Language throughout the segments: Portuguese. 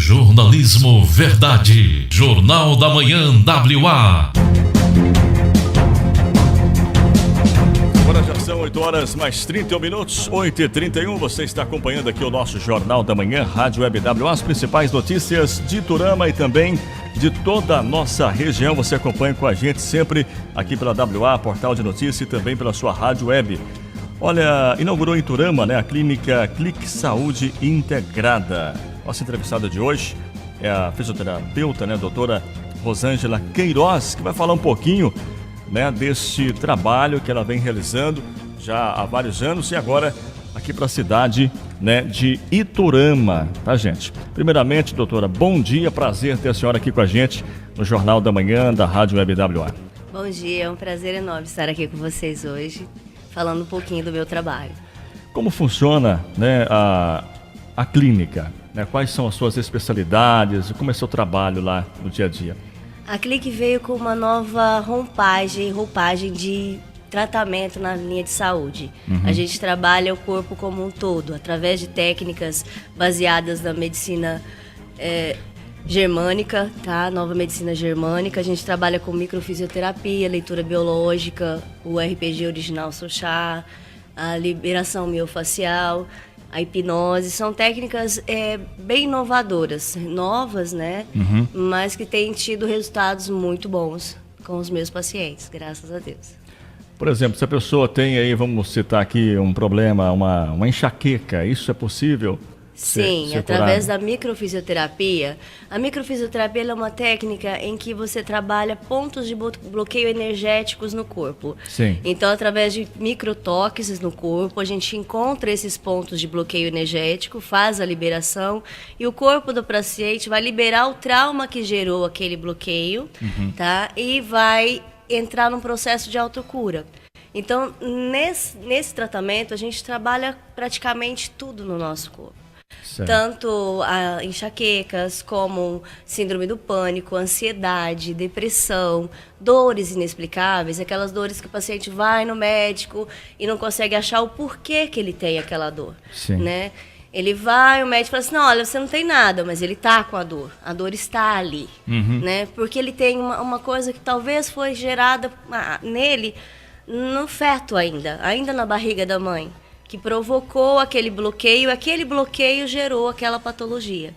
Jornalismo Verdade. Jornal da Manhã WA. Agora já são 8 horas mais 31 minutos, 8h31. Você está acompanhando aqui o nosso Jornal da Manhã, Rádio Web WA, as principais notícias de Iturama e também de toda a nossa região. Você acompanha com a gente sempre aqui pela WA, portal de notícias, e também pela sua rádio web. Olha, inaugurou em Iturama, né, a clínica Clique Saúde Integrada. Nossa entrevistada de hoje é a fisioterapeuta, né, doutora Rosângela Queiroz, que vai falar um pouquinho, né, desse trabalho que ela vem realizando já há vários anos e agora aqui para a cidade, né, de Iturama, tá, gente? Primeiramente, doutora, bom dia, prazer ter a senhora aqui com a gente no Jornal da Manhã da Rádio Web WA. Bom dia, é um prazer enorme estar aqui com vocês hoje, falando um pouquinho do meu trabalho. Como funciona, né, a clínica? Né? Quais são as suas especialidades? Como é o seu trabalho lá no dia a dia? A Clique veio com uma nova roupagem de tratamento na linha de saúde. A gente trabalha o corpo como um todo, através de técnicas baseadas na medicina germânica, tá? Nova medicina germânica. A gente trabalha com microfisioterapia, leitura biológica, o RPG original Sochá, a liberação miofacial, a hipnose. São técnicas bem inovadoras, novas, né? Mas que têm tido resultados muito bons com os meus pacientes, graças a Deus. Por exemplo, se a pessoa tem aí, vamos citar aqui um problema, uma enxaqueca, isso é possível? Sim, através da microfisioterapia. A microfisioterapia é uma técnica em que você trabalha pontos de bloqueio energéticos no corpo. Sim. Então, através de microtoques no corpo, a gente encontra esses pontos de bloqueio energético, faz a liberação e o corpo do paciente vai liberar o trauma que gerou aquele bloqueio, tá? E vai entrar num processo de autocura. Então, nesse tratamento, a gente trabalha praticamente tudo no nosso corpo. Certo. Tanto enxaquecas como síndrome do pânico, ansiedade, depressão, dores inexplicáveis, aquelas dores que o paciente vai no médico e não consegue achar o porquê que ele tem aquela dor. Sim. Né? Ele vai, o médico fala assim, não, olha, você não tem nada, mas ele está com a dor está ali, né? Porque ele tem uma coisa que talvez foi gerada nele no feto ainda na barriga da mãe, que provocou aquele bloqueio gerou aquela patologia.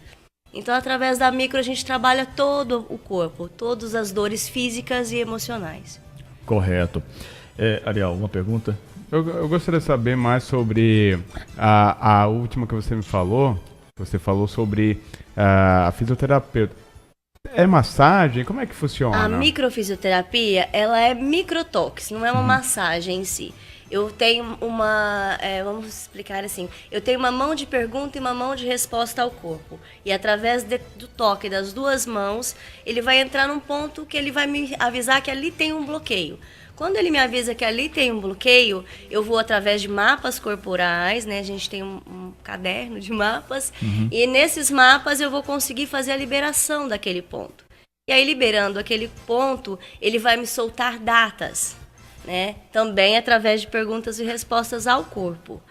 Então, através da micro, a gente trabalha todo o corpo, todas as dores físicas e emocionais. Correto. Ariel, uma pergunta? Eu gostaria de saber mais sobre a última que você me falou. Você falou sobre a fisioterapeuta. É massagem? Como é que funciona? A microfisioterapia, ela é microtoques, não é uma massagem em si. Eu tenho vamos explicar assim, eu tenho uma mão de pergunta e uma mão de resposta ao corpo. E através do toque das duas mãos, ele vai entrar num ponto que ele vai me avisar que ali tem um bloqueio. Quando ele me avisa que ali tem um bloqueio, eu vou através de mapas corporais, né? A gente tem um caderno de mapas, e nesses mapas eu vou conseguir fazer a liberação daquele ponto. E aí, liberando aquele ponto, ele vai me soltar datas, né? Também através de perguntas e respostas ao corpo.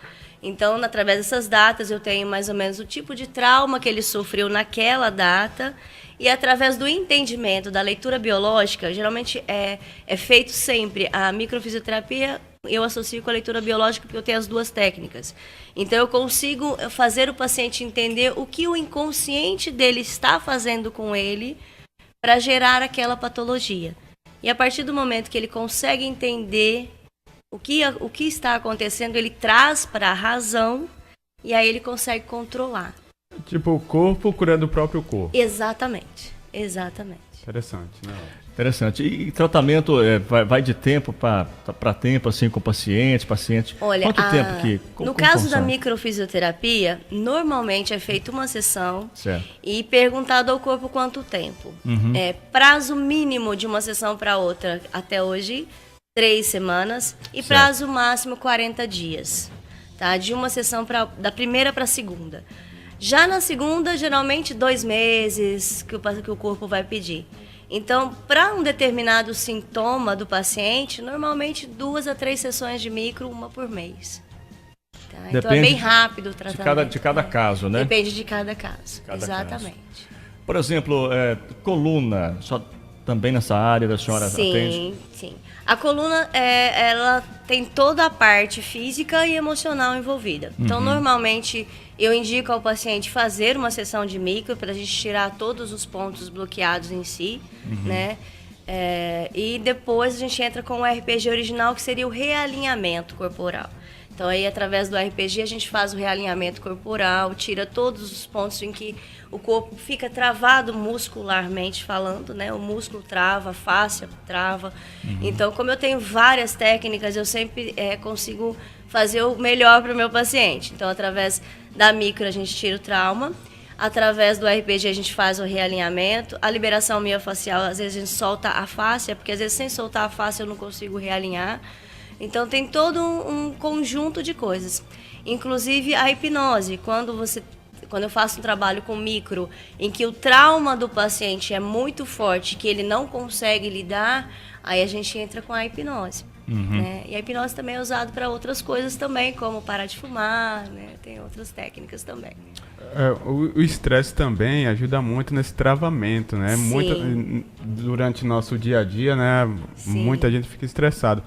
Então, através dessas datas, eu tenho mais ou menos o tipo de trauma que ele sofreu naquela data. E através do entendimento da leitura biológica, geralmente é feito sempre a microfisioterapia, eu associo com a leitura biológica porque eu tenho as duas técnicas. Então eu consigo fazer o paciente entender o que o inconsciente dele está fazendo com ele para gerar aquela patologia. E a partir do momento que ele consegue entender o que está acontecendo, ele traz para a razão e aí ele consegue controlar. Tipo, o corpo curando o próprio corpo. Exatamente. Interessante, né? Interessante. E tratamento vai de tempo para tempo, assim, com o paciente? Olha, quanto tempo que... No caso da microfisioterapia, normalmente é feita uma sessão e perguntado ao corpo quanto tempo. Prazo mínimo de uma sessão para outra, até hoje, 3 semanas. E prazo máximo, 40 dias. Tá? De uma sessão da primeira para a segunda. Já na segunda, geralmente 2 meses que o corpo vai pedir. Então, para um determinado sintoma do paciente, normalmente 2 a 3 sessões de micro, uma por mês. Tá? Então é bem rápido o tratamento. De cada caso, né? Depende de cada caso, exatamente. Caso. Por exemplo, coluna, só também nessa área da senhora atende? Sim. A coluna, ela tem toda a parte física e emocional envolvida. Então, normalmente, eu indico ao paciente fazer uma sessão de micro para a gente tirar todos os pontos bloqueados em si, né? E depois a gente entra com o RPG original, que seria o realinhamento corporal. Então, aí, através do RPG, a gente faz o realinhamento corporal, tira todos os pontos em que o corpo fica travado muscularmente falando, né? O músculo trava, a fáscia trava. Então, como eu tenho várias técnicas, eu sempre consigo fazer o melhor para o meu paciente. Então, através da micro, a gente tira o trauma. Através do RPG, a gente faz o realinhamento. A liberação miofascial, às vezes, a gente solta a fáscia, porque, às vezes, sem soltar a fáscia, eu não consigo realinhar. Então, tem todo um conjunto de coisas. Inclusive, a hipnose. Quando eu faço um trabalho com micro, em que o trauma do paciente é muito forte, que ele não consegue lidar, aí a gente entra com a hipnose. Né? E a hipnose também é usada para outras coisas também, como parar de fumar, né? Tem outras técnicas também. O estresse também ajuda muito nesse travamento, né? Sim. Durante nosso dia a dia, né? Sim. Muita gente fica estressado.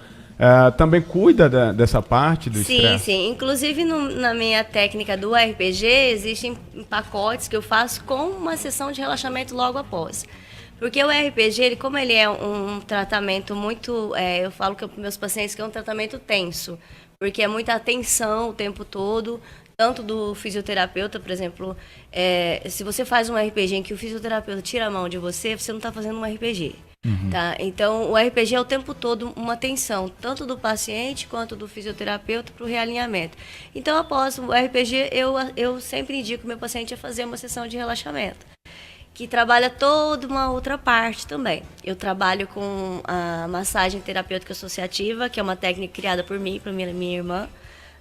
Também cuida dessa parte do estresse? Sim. Inclusive, na minha técnica do RPG, existem pacotes que eu faço com uma sessão de relaxamento logo após. Porque o RPG, como ele é um tratamento muito... eu falo para meus pacientes que é um tratamento tenso. Porque é muita atenção o tempo todo, tanto do fisioterapeuta, por exemplo. Se você faz um RPG em que o fisioterapeuta tira a mão de você, você não está fazendo um RPG. Tá? Então, o RPG é o tempo todo uma atenção, tanto do paciente quanto do fisioterapeuta para o realinhamento. Então, após o RPG, eu sempre indico o meu paciente a fazer uma sessão de relaxamento, que trabalha toda uma outra parte também. Eu trabalho com a massagem terapêutica associativa, que é uma técnica criada por mim, por minha irmã,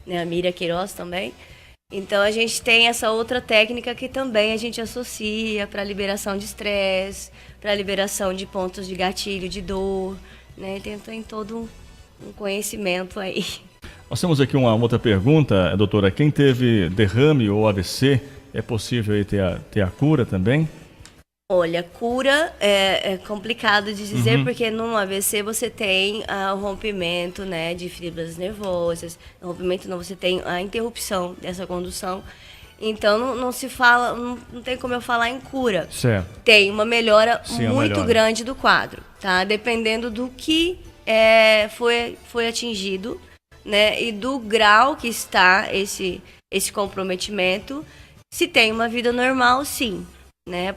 né, a Miriam Queiroz também. Então, a gente tem essa outra técnica que também a gente associa para liberação de estresse, para liberação de pontos de gatilho, de dor, né? Tem todo um conhecimento aí. Nós temos aqui uma outra pergunta, doutora. Quem teve derrame ou AVC, é possível aí ter a cura também? Olha, cura é complicado de dizer, porque num AVC você tem o rompimento, né, de fibras nervosas. No rompimento não, você tem a interrupção dessa condução. Então não se fala, não tem como eu falar em cura. Certo. Tem uma melhora muito melhora grande do quadro, tá? Dependendo do que foi atingido, né, e do grau que está esse comprometimento. Se tem uma vida normal, sim, né?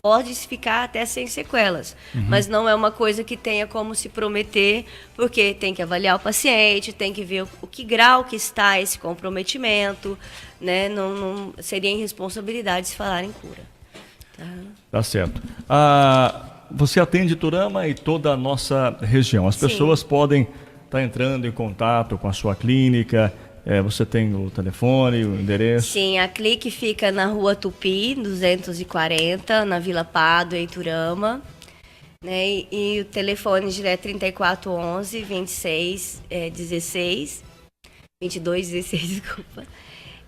Pode ficar até sem sequelas, mas não é uma coisa que tenha como se prometer, porque tem que avaliar o paciente, tem que ver o que grau que está esse comprometimento, né? Não seria irresponsabilidade se falar em cura. Tá certo. Você atende Iturama e toda a nossa região. As pessoas podem estar entrando em contato com a sua clínica. Você tem o telefone, o endereço? Sim, a Clique fica na Rua Tupi, 240, na Vila Pádua, em Iturama. Né? E o telefone é 3411 2216, desculpa.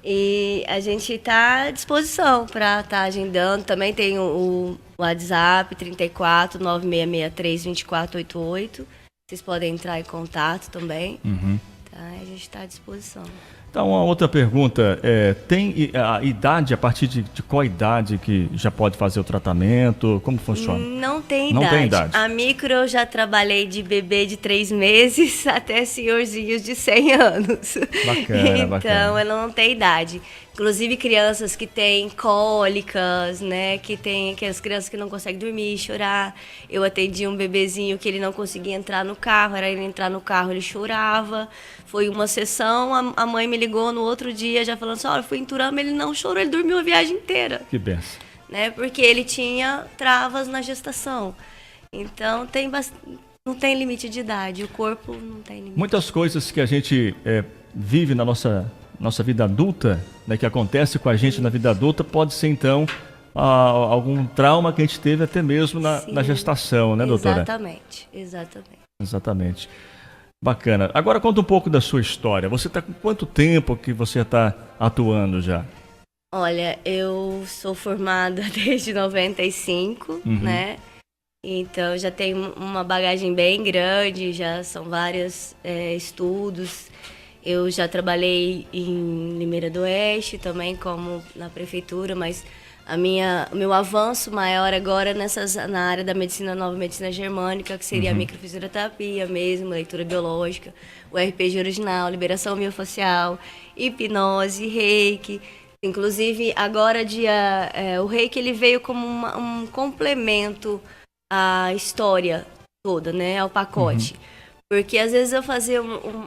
E a gente está à disposição para estar agendando. Também tem o WhatsApp 34 9663 2488. Vocês podem entrar em contato também. A gente está à disposição. Então, uma outra pergunta, tem a idade, a partir de qual idade que já pode fazer o tratamento? Como funciona? Não tem idade. A micro eu já trabalhei de bebê de 3 meses até senhorzinhos de 100 anos. Bacana, então, ela não tem idade. Inclusive crianças que têm cólicas, né? Que tem aquelas crianças que não conseguem dormir, chorar. Eu atendi um bebezinho que ele não conseguia entrar no carro, era ele entrar no carro, ele chorava. Foi uma sessão, a mãe me ligou no outro dia já falando assim, olha, fui em Iturama, ele não chorou, ele dormiu a viagem inteira. Que benção. Né? Porque ele tinha travas na gestação. Então não tem limite de idade, o corpo não tem limite. Muitas coisas que a gente vive na nossa vida adulta, né, que acontece com a gente na vida adulta, pode ser então algum trauma que a gente teve até mesmo na gestação, né, doutora? Exatamente. Exatamente. Bacana. Agora conta um pouco da sua história. Você está com quanto tempo que você está atuando já? Olha, eu sou formada desde 95, né? Então já tenho uma bagagem bem grande, já são vários estudos. Eu já trabalhei em Limeira do Oeste também, como na prefeitura, mas o meu avanço maior agora é na área da medicina nova, medicina germânica, que seria a microfisioterapia mesmo, leitura biológica, o RPG original, liberação miofascial, hipnose, reiki. Inclusive, agora o reiki ele veio como um complemento à história toda, né, ao pacote. Porque às vezes eu fazia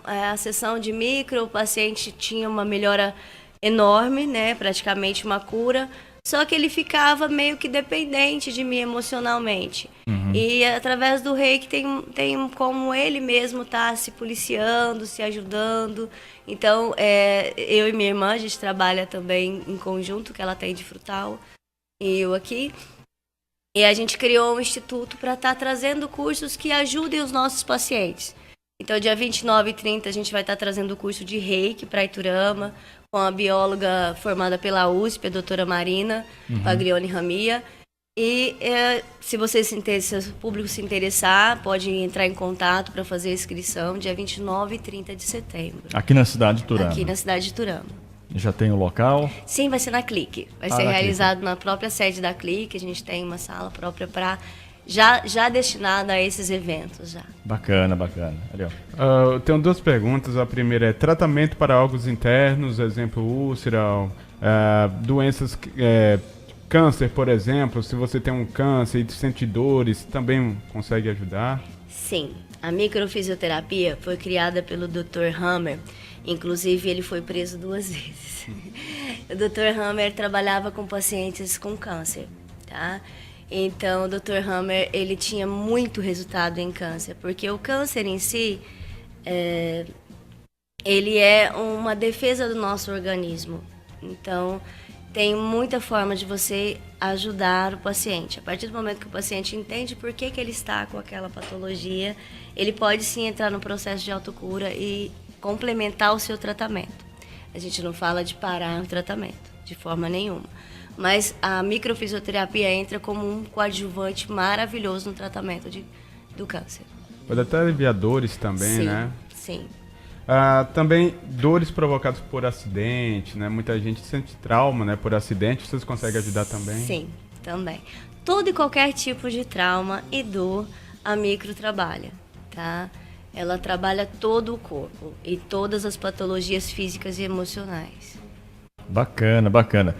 a sessão de micro, o paciente tinha uma melhora enorme, né, praticamente uma cura, só que ele ficava meio que dependente de mim emocionalmente. E através do reiki tem como ele mesmo tá se policiando, se ajudando. Então, eu e minha irmã, a gente trabalha também em conjunto, que ela tem de Frutal e eu aqui. E a gente criou um instituto para estar trazendo cursos que ajudem os nossos pacientes. Então, dia 29 e 30, a gente vai estar trazendo o curso de reiki para Iturama, com a bióloga formada pela USP, a doutora Marina Paglioni Ramia. E se o público se interessar, pode entrar em contato para fazer a inscrição dia 29 e 30 de setembro. Aqui na cidade de Iturama? Aqui na cidade de Iturama. Já tem o local? Sim, vai ser na Clique. Vai ser realizado na própria sede da Clique. A gente tem uma sala própria já destinada a esses eventos. Já. Bacana, bacana. Eu tenho duas perguntas. A primeira é tratamento para órgãos internos, exemplo úlcera, doenças, câncer, por exemplo. Se você tem um câncer e sente dores, também consegue ajudar? Sim, a microfisioterapia foi criada pelo Dr. Hammer. Inclusive, ele foi preso 2 vezes. O Dr. Hammer trabalhava com pacientes com câncer, tá? Então, o Dr. Hammer, ele tinha muito resultado em câncer, porque o câncer em si, ele é uma defesa do nosso organismo. Então, tem muita forma de você ajudar o paciente. A partir do momento que o paciente entende por que ele está com aquela patologia, ele pode sim entrar no processo de autocura e complementar o seu tratamento. A gente não fala de parar o tratamento, de forma nenhuma. Mas a microfisioterapia entra como um coadjuvante maravilhoso no tratamento do câncer. Pode até aliviar dores também, sim, né? Sim. Também dores provocadas por acidente, né? Muita gente sente trauma, né, por acidente. Vocês conseguem ajudar também? Sim, também. Todo e qualquer tipo de trauma e dor, a micro trabalha, tá? Ela trabalha todo o corpo e todas as patologias físicas e emocionais. Bacana, bacana.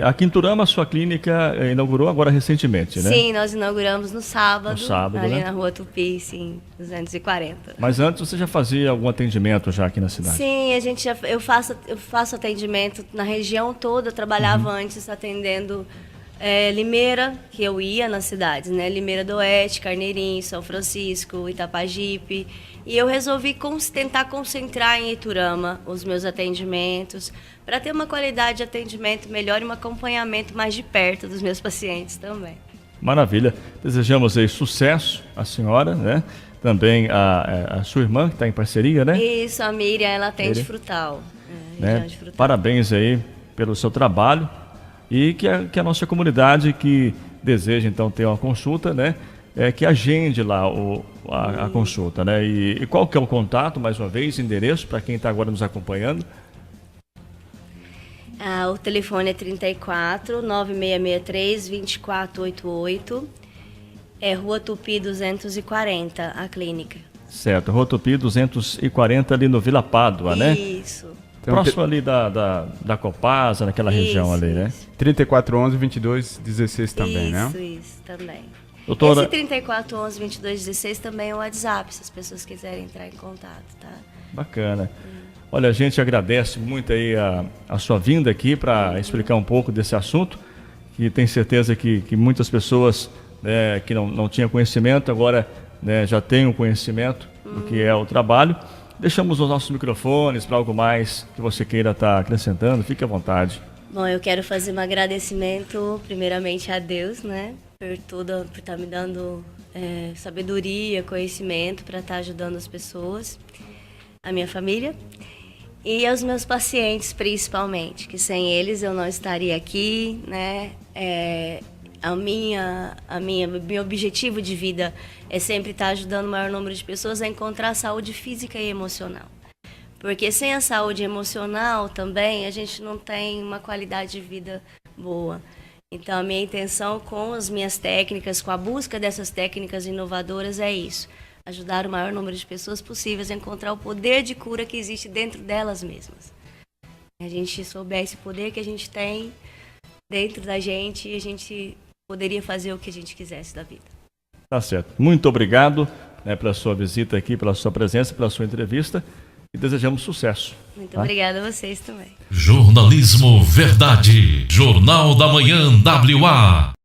Aqui em Iturama, a sua clínica inaugurou agora recentemente, né? Sim, nós inauguramos no sábado ali, né? na Rua Tupi, sim, 240. Mas antes você já fazia algum atendimento já aqui na cidade? Sim, eu faço atendimento na região toda. Eu trabalhava antes atendendo Limeira, que eu ia nas cidades, né? Limeira do Oeste, Carneirinho, São Francisco, Itapajipe. E eu resolvi tentar concentrar em Iturama os meus atendimentos, para ter uma qualidade de atendimento melhor e um acompanhamento mais de perto dos meus pacientes também. Maravilha. Desejamos aí sucesso à senhora, né? Também a sua irmã, que está em parceria, né? Isso, a Miriam, ela atende Frutal. Né? Parabéns aí pelo seu trabalho e que a nossa comunidade que deseja, então, ter uma consulta, né? Que agende lá a consulta, né? E qual que é o contato, mais uma vez, endereço, para quem está agora nos acompanhando? O telefone é 34 9663 2488. É Rua Tupi 240, a clínica. Certo, Rua Tupi 240 ali no Vila Pádua, né? Isso. Próximo ali da Copasa, naquela região ali, né? 3411 2216 também, né? Isso, também. Doutora... Esse 3411 2216 também é o WhatsApp, se as pessoas quiserem entrar em contato, tá? Bacana. Olha, a gente agradece muito aí a sua vinda aqui para explicar um pouco desse assunto, que tem certeza que muitas pessoas, né, que não tinham conhecimento, agora, né, já têm o conhecimento do que é o trabalho. Deixamos os nossos microfones para algo mais que você queira estar acrescentando, fique à vontade. Bom, eu quero fazer um agradecimento primeiramente a Deus, né, por estar me dando sabedoria, conhecimento para estar ajudando as pessoas, a minha família e aos meus pacientes principalmente, que sem eles eu não estaria aqui, né? Meu objetivo de vida é sempre estar ajudando o maior número de pessoas a encontrar saúde física e emocional. Porque sem a saúde emocional também a gente não tem uma qualidade de vida boa. Então a minha intenção com as minhas técnicas, com a busca dessas técnicas inovadoras é isso. Ajudar o maior número de pessoas possíveis a encontrar o poder de cura que existe dentro delas mesmas. A gente souber esse poder que a gente tem dentro da gente e a gente poderia fazer o que a gente quisesse da vida. Tá certo. Muito obrigado, né, pela sua visita aqui, pela sua presença, pela sua entrevista e desejamos sucesso. Muito obrigada a vocês também. Jornalismo Verdade. Jornal da Manhã WA.